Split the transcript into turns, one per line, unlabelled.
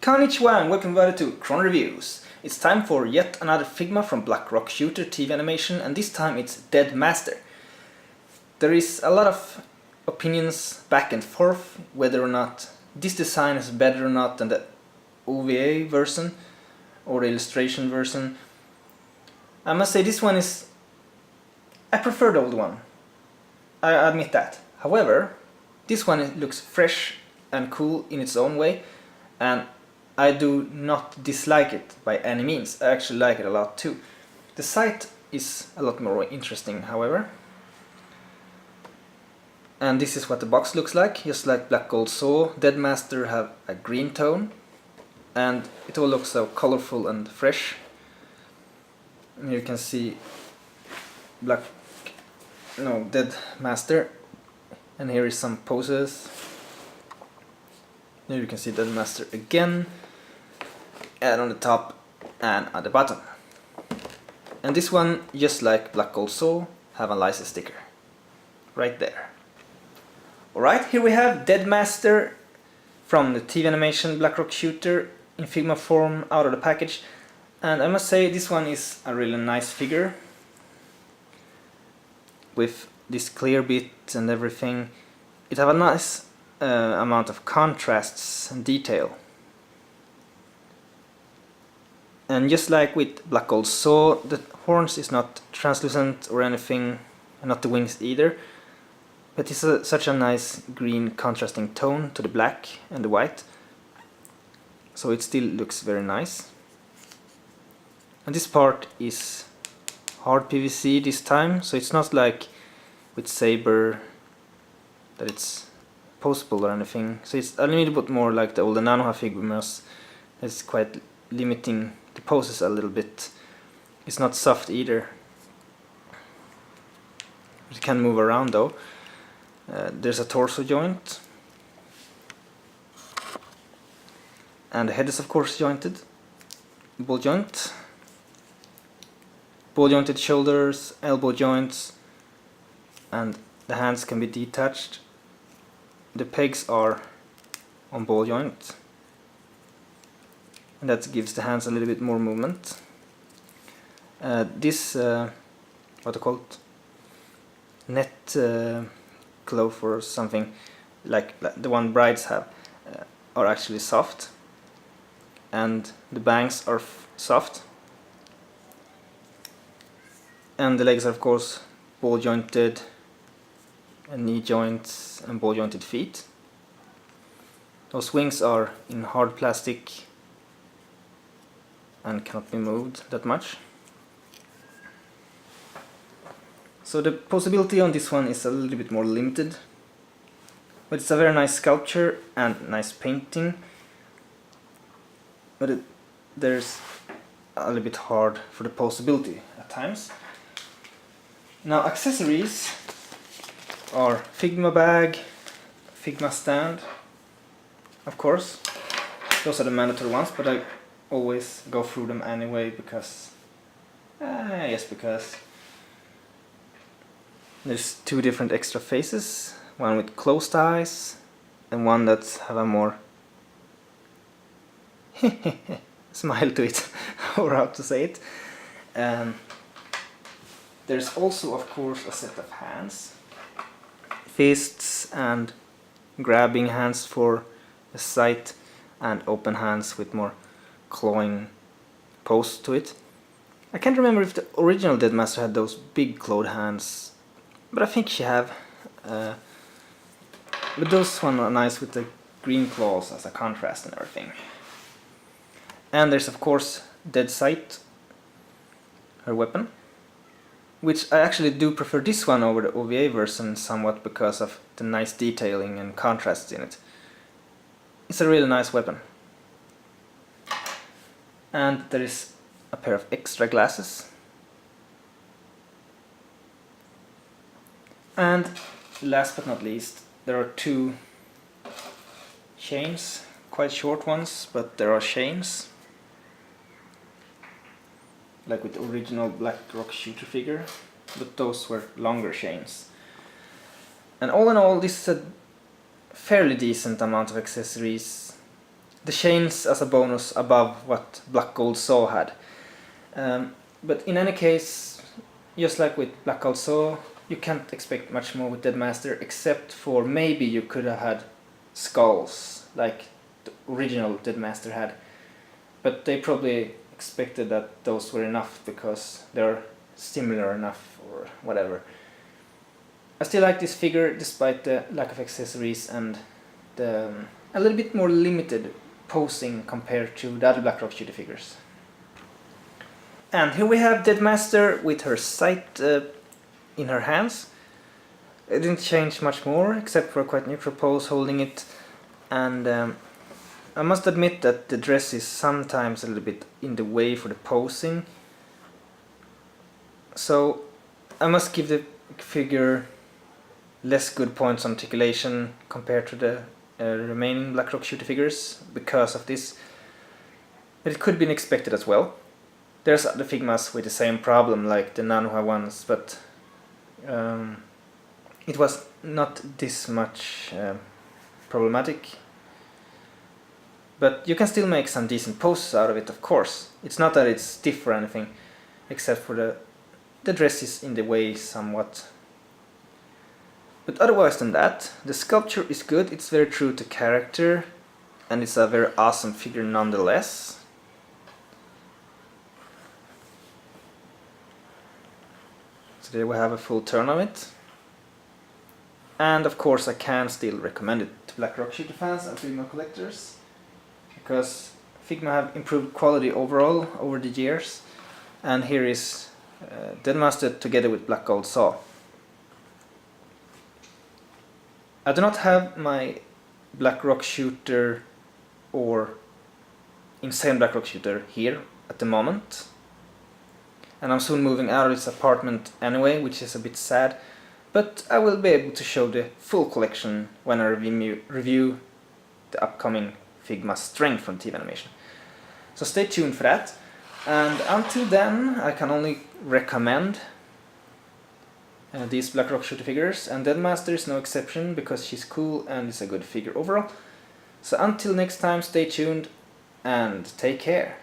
Konnichiwa and welcome everybody to Chron Reviews. It's time for yet another Figma from Black Rock Shooter TV animation, and this time it's Dead Master. There is a lot of opinions back and forth whether or not this design is better or not than the OVA version or the illustration version. I must say this one is... I prefer the old one. I admit that. However, this one looks fresh and cool in its own way, and I do not dislike it by any means. I actually like it a lot too. The site is a lot more interesting, however. And this is what the box looks like. Just like Black Gold Saw, Dead Master have a green tone, and it all looks so colorful and fresh. And you can see Dead Master, and here is some poses. Here you can see Dead Master again, and on the top and at the bottom. And this one, just like Black Gold Saw, have a license sticker right there. Alright, here we have Dead Master from the TV animation Black Rock Shooter in Figma form out of the package, and I must say this one is a really nice figure with this clear bit and everything. It have a nice amount of contrasts and detail. And just like with Black Gold Saw, the horns is not translucent or anything, and not the wings either, but it's such a nice green contrasting tone to the black and the white, so it still looks very nice. And this part is hard PVC this time, so it's not like with Saber that it's postable or anything, so it's a little bit more like the older Nanoha Figmas. It's quite limiting the poses a little bit. It's not soft either. It can move around though. There's a torso joint, and the head is of course jointed, ball joint, ball jointed shoulders, elbow joints, and the hands can be detached. The pegs are on ball joint, and that gives the hands a little bit more movement. This what to call it, net cloth or something like the one brides have are actually soft, and the bangs are soft, and the legs are of course ball jointed, and knee joints and ball jointed feet. Those wings are in hard plastic and cannot be moved that much. So the possibility on this one is a little bit more limited, but it's a very nice sculpture and nice painting, but there's a little bit hard for the possibility at times. Now accessories are Figma bag, Figma stand, of course. Those are the mandatory ones, but I always go through them anyway because there's two different extra faces, one with closed eyes and one that have a more smile to it, or how to say it. There's also of course a set of hands, fists and grabbing hands for the sight, and open hands with more clawing pose to it. I can't remember if the original Dead Master had those big clawed hands, but I think she have. But those one are nice with the green claws as a contrast and everything. And there's of course Dead Sight, her weapon, which I actually do prefer this one over the OVA version somewhat because of the nice detailing and contrasts in it. It's a really nice weapon. And there is a pair of extra glasses. And last but not least, there are two chains, quite short ones, but there are chains, like with the original Black Rock Shooter figure, but those were longer chains. And all in all, this is a fairly decent amount of accessories. the chains as a bonus above what Black Gold Saw had. But in any case, just like with Black Gold Saw, you can't expect much more with Dead Master, except for maybe you could have had skulls like the original Dead Master had. But they probably expected that those were enough because they're similar enough or whatever. I still like this figure despite the lack of accessories and the a little bit more limited posing compared to the other Black Rock Shooter figures. And here we have Dead Master with her sight in her hands. It didn't change much more except for a quite neutral pose holding it, and I must admit that the dress is sometimes a little bit in the way for the posing, so I must give the figure less good points on articulation compared to the remaining Black Rock Shooter figures because of this, but it could have been expected as well. There's other Figmas with the same problem, like the Nanoha ones, but it was not this much problematic. But you can still make some decent poses out of it, of course. It's not that it's stiff or anything, except for the dress is in the way somewhat. But otherwise than that, the sculpture is good, it's very true to character, and it's a very awesome figure nonetheless. So there we have a full turn of it. And of course I can still recommend it to Black Rock Shooter fans and Figma collectors, because Figma have improved quality overall over the years, and here is Dead Master together with Black Gold Saw. I do not have my Black Rock Shooter or Insane Black Rock Shooter here at the moment, and I'm soon moving out of this apartment anyway, which is a bit sad, but I will be able to show the full collection when I review the upcoming Figma Strength from TV Animation. So stay tuned for that, and until then I can only recommend these Black Rock Shooter figures, and Dead Master is no exception because she's cool and is a good figure overall. So until next time, stay tuned and take care.